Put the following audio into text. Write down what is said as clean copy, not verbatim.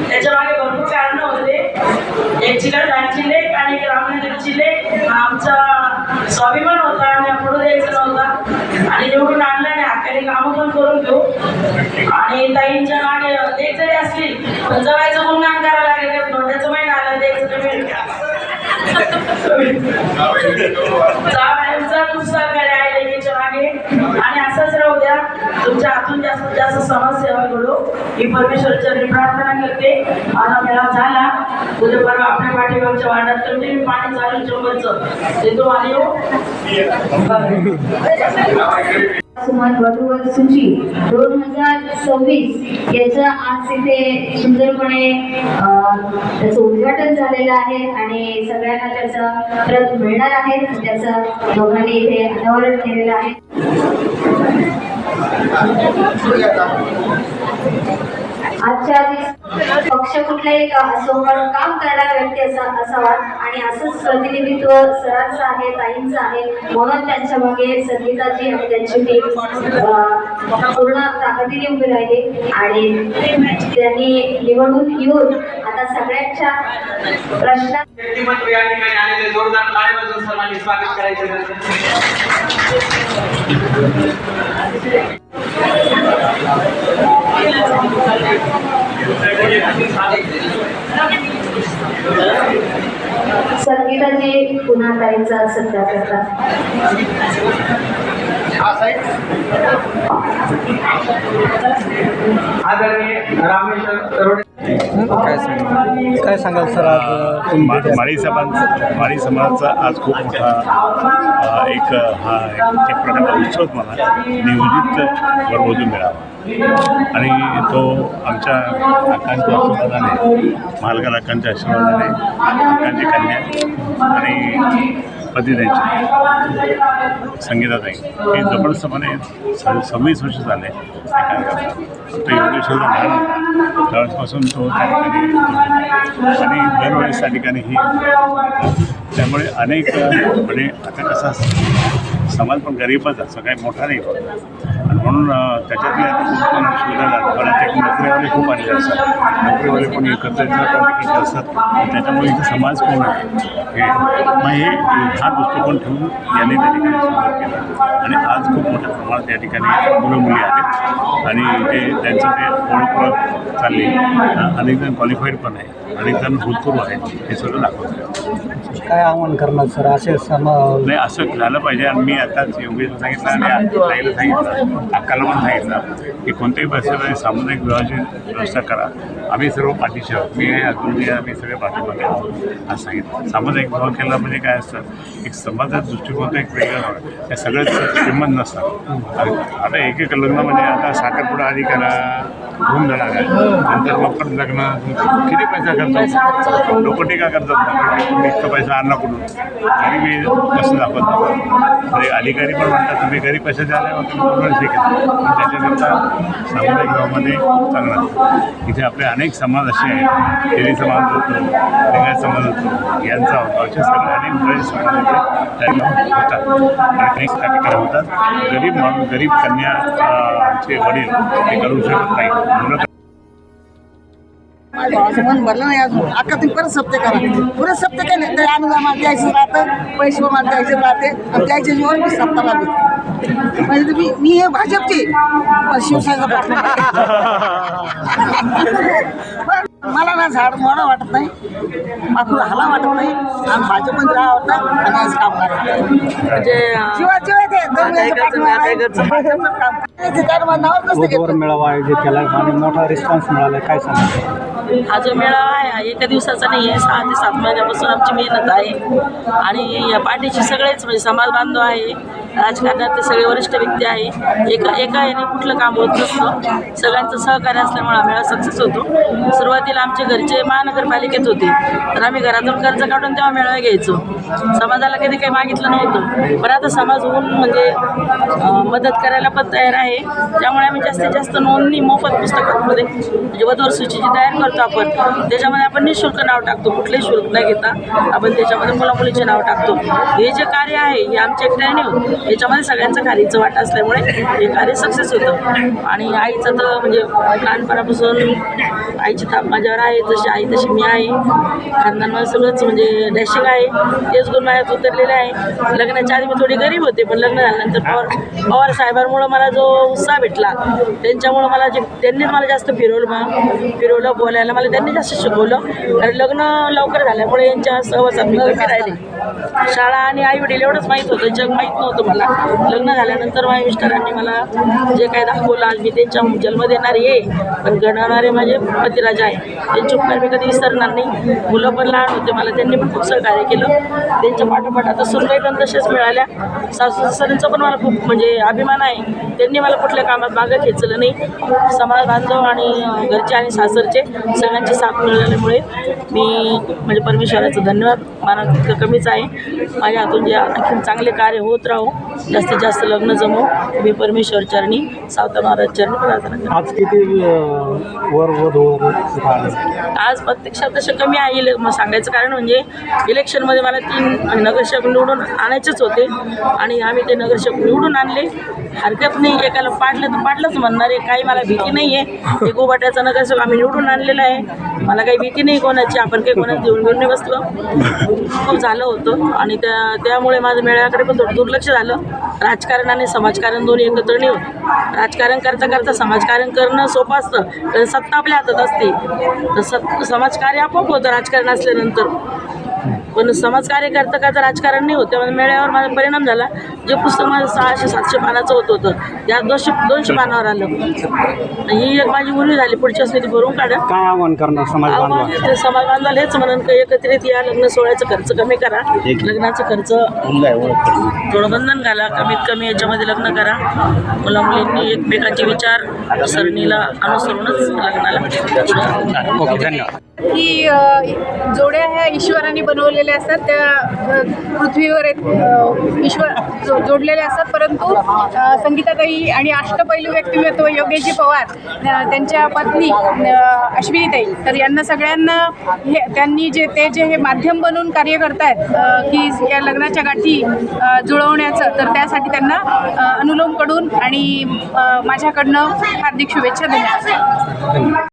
त्याच्या मागे भरपूर कारणं होते. एक चिकन लेक आणि एक रामनगरची लेक आमचा स्वाभिमान होता आणि पुढे द्यायचा नव्हता आणि निवडून आणलं आणि हाताने कामं पण करून घेऊ आणि ताईंच्या मागे लेक जरी असली पण जवायचं गुणगान करायला लागेल. धोंड्याचं महिना आलं द्यायचं तुम्ही जावयांचा खूप सहकार्य आहे लेकीच्या मागे आणि असंच राहू द्या. तुमच्या हातून जास्तीत जास्त समाजसेवा घडो ही परमेश्वरचरणी प्रार्थना करते. माझा मेळावा झाला उद्या परवा आपल्या पाठीमागच्या वार्डात कंटिन्यू पाणी चालू चंबरचं ते तो आले हो. वधूवर सूची 2026 याचं आज इथे सुंदरपणे त्याचं उद्घाटन झालेलं आहे आणि सगळ्यांना त्याचा प्रत मिळणार आहे. त्याचं दोघांनी इथे अनावरण केलेलं आहे. आजच्या पक्ष कुठलाही असो पण काम करणारा व्यक्ती असावा आणि असंच प्रतिनिधित्व सरांचं आहे, ताईंचं आहे. म्हणून त्यांच्या मागे संगीताची आणि त्यांची टीम पूर्ण ताकदीने उभी राहिली आणि त्यांनी निवडून येऊन आता सगळ्यांच्या प्रश्न जोरदार टाळ्या वाजवून सर्वांनी स्वागत करायचं. संगीताची पुन्हा ताईंचा सत्कार करतात. आदरणीय रामेश्वर काय सांगाल सर? आज माळी समाजाचा आज खूप मोठा एक प्रकारचा उत्सव मला नियोजित वरवधू मिळावा आणि तो आमच्या काकांच्या आशीर्वादाने मालगार काकांच्या आशीर्वादाने काकांची कन्या आणि पती त्यांची संगीताताई हे जबरदस्तपणे 26 वर्ष झाले त्या कार्यक्रमात. तो योगेश्वरला लहान होता त्यावेळेसपासून तो त्या ठिकाणी आणि दरवेळेस त्या ठिकाणी ही त्यामुळे अनेक म्हणजे आता कसा समाज पण गरीबच असं काही मोठा नाही आणि म्हणून त्याच्यातले आता पण शोधायला परत एक नोकरीवाले खूप आलेले असतात. नोकरीवाले पण एकत्र तिकडचे असतात त्याच्यामुळे इथे समाज कोण आहे हे मग हे हा दृष्टिकोन ठेवून यांनी त्या ठिकाणी सुरुवात केला आणि आज खूप मोठ्या प्रमाणात या ठिकाणी मुलं मुली आले आणि ते त्यांचं ते ओळख चालली. अनेक जण क्वालिफाईड पण आहे, अनेक जण भूतपूर्व आहेत, हे सगळं दाखवतं. काय आव्हान करणार सर? असे नाही असं झालं पाहिजे. आणि मी आताच योगेशला सांगितलं आणि ताईला सांगितलं, अक्काला पण सांगितलं की कोणत्याही परिस्थितीमध्ये सामुदायिक विवाहाची व्यवस्था करा. आम्ही सर्व पाठीशी आहोत. मी अजून आम्ही सगळे पाठीमागे आहोत असं सांगितलं. सामुदायिक विवाह केला म्हणजे काय असतं, एक समाजाचा दृष्टिकोन एक वेगळा होतं. त्या सगळ्याच श्रीमंत नसतात. आता एक लग्नामध्ये आता साखरपुडा आधी करा, धूम झाला काय नंतर मग पण लग्न किती पैसा करतात लोक टीका करतात. इतका पैसा आणला कुठून गरीबी कसं दाखवतात. म्हणजे अधिकारी पण म्हणतात तुम्ही गरीब पैसे द्यायला तुम्ही शिकत पण त्याच्याकरता सामुदायिक गावामध्ये चांगला. इथे आपले अनेक समाज असे आहेत. तेली समाज होतो, लिंगायत समाज होतो, यांचा होतो, असे सगळे अनेक बरेच समाज इथे होतात आणि अनेक त्या ठिकाणी होतात. गरीब माणूस गरीब कन्याचे वडील ते करू शकत नाही. भावाचं मन भरलं नाही अजून. अक्का तुम्ही परत सप्ते करा. परत सप्ते काय नाही तरी अनुदान आम्हाला द्यायचं राहतं, पैसे आम्हाला द्यायचे राहते आणि द्यायच्या जीवन मी सप्ता लागते. म्हणजे तुम्ही मी हे भाजपचे पण शिवसेनेचा मला ना झाड मोडा वाटत नाही, माखून हाला वाटत नाही आणि भाजपमध्ये राहा वाटतं आणि आज काम करायचं मेळावा आयोजित केला आणि मोठा रिस्पॉन्स मिळाला. काय सांगा? हा जो मेळावा आहे हा एका दिवसाचा नाही आहे. 6 ते 7 महिन्यापासून आमची मेहनत आहे आणि या पार्टीचे सगळेच म्हणजे समाज बांधव आहे, राजकारणातले सगळे वरिष्ठ व्यक्ती आहे. एका याने कुठलं काम होत नसतं. सगळ्यांचं सहकार्य असल्यामुळे हा मेळावा सक्सेस होतो. सुरुवातीला आमचे घरचे महानगरपालिकेत होते तर आम्ही घरातून कर्ज काढून तेव्हा मेळावा घ्यायचो. समाजाला कधी काही मागितलं नव्हतं पण आता समाज होऊन म्हणजे मदत करायला पण तयार आहे. त्यामुळे आम्ही जास्तीत जास्त नोंदणी मोफत पुस्तकांमध्ये म्हणजे वधूवर सूचीची तयार करतो आपण. त्याच्यामध्ये आपण निःशुल्क नाव टाकतो, कुठलंही शुल्क न घेता आपण त्याच्यामध्ये मुलामुलीचे नाव टाकतो. हे जे कार्य आहे हे आमच्या एकट्याने होतं, याच्यामध्ये सगळ्यांचं कार्याचं वाटा असल्यामुळे हे कार्य सक्सेस होतं. आणि आईचं तर म्हणजे लहानपणापासून आईची थाप माझ्यावर आहे, जशी आई तशी मी आहे. खानदान सगळंच म्हणजे डॅशिंग आहे, तेच गुण माझ्यात उतरलेले आहे. लग्नाच्या आधी मी थोडी गरीब होते, पण लग्न झाल्यानंतर पवार साहेबांमुळं मला जो उत्साह भेटला, त्यांच्यामुळं मला त्यांनीच मला जास्त फिरवलं बोलायला मला त्यांनी जास्त शिकवलं. कारण लग्न लवकर झाल्यामुळे यांच्या सहवासात मी कमी राहिले. शाळा आणि आई वडील एवढंच माहीत होतं, जग माहीत नव्हतं मला. लग्न झाल्यानंतर माझ्या मिस्टरांनी मला जे काय दाखवलं, आज मी त्यांच्या जन्म देणारे आहे, पण घडवणारे माझे पतिराजा आहे. त्यांचे उपकार मी कधी विसरणार नाही. मुलं पण लहान होते, मला त्यांनी पण खूप सहकार्य केलं. त्यांच्या पाठोपाठ आता सुनबाई पण तसेच मिळाल्या. सासू सासऱ्यांचा पण मला खूप म्हणजे अभिमान आहे. त्यांनी मला कुठल्या कामात मागं खेचलं नाही. समाज बांधव आणि घरचे आणि सासरचे सगळ्यांची साथ मिळाल्यामुळे मी म्हणजे परमेश्वराचं धन्यवाद मानत तितकं कमीच आहे. माझ्या हातून जे आणखी चांगले कार्य होत राहू, जास्तीत जास्त लग्न जमो, मी परमेश्वर चरणी सावता महाराज चरणी प्रार्थना करते. आज किती वधूवर आज प्रत्यक्षात तसे कमी आहे. मग सांगायचं कारण म्हणजे इलेक्शनमध्ये मला 3 नगरसेवक निवडून आणायचेच होते आणि आम्ही ते नगरसेवक निवडून आणले. हरकत नाही, एकाला पाडलं तर पाडलंच म्हणणार आहे. काही मला भीती नाही आहे. एक गोबाट्याचा नगरसेवक आम्ही निवडून आणलेला आहे. मला काही भीती नाही कोणाची. आपण काही कोणाला देऊन घेऊन नाही बसलो. खूप झालं होतं आणि त्यामुळे माझं मेळाव्याकडे पण थोडं दुर्लक्ष झालं. राजकारण आणि समाजकारण दोन्ही एकत्र नाही होत. राजकारण करता करता समाजकारण करणं सोपं असतं, तर सत्ता आपल्या हातात असते. तर समाजकार्य आपोआप होतं राजकारण असल्यानंतर. पण समाजकार्य करता करता राजकारण नाही होतं. म्हणजे मेळ्यावर माझा परिणाम झाला. जे पुस्तक माझं 600-700 पानाचं होतं त्यात 200 पानावर आलं. ही एक माझी मुलगी झाली. पुढच्या स्थिती भरून काढा. काय आव्हान करणार समाज बांधव? समाज बांधवाला हेच म्हणून की एकत्रित या, लग्न सोहळ्याचा खर्च कमी करा, लग्नाचा खर्च थोडं बंधन घाला, कमीत कमी याच्यामध्ये लग्न करा. मुला मुलींनी एकमेकांचे विचार सरणीला अनुसरूनच लग्नाला ओके, धन्यवाद. की जोड्या ह्या ईश्वराने बनवलेल्या असतात, त्या पृथ्वीवर ईश्वर जोडलेल्या असतात. परंतु संगीताताई आणि अष्टपैलू व्यक्तिमत्व योगेशजी पवार, त्यांच्या पत्नी अश्विनीताई, तर यांना सगळ्यांना त्यांनी जे हे माध्यम बनवून कार्य करतायत की या लग्नाच्या गाठी जुळवण्याचं, तर त्यासाठी त्यांना अनुलोमकडून आणि माझ्याकडनं हार्दिक शुभेच्छा देण्यात.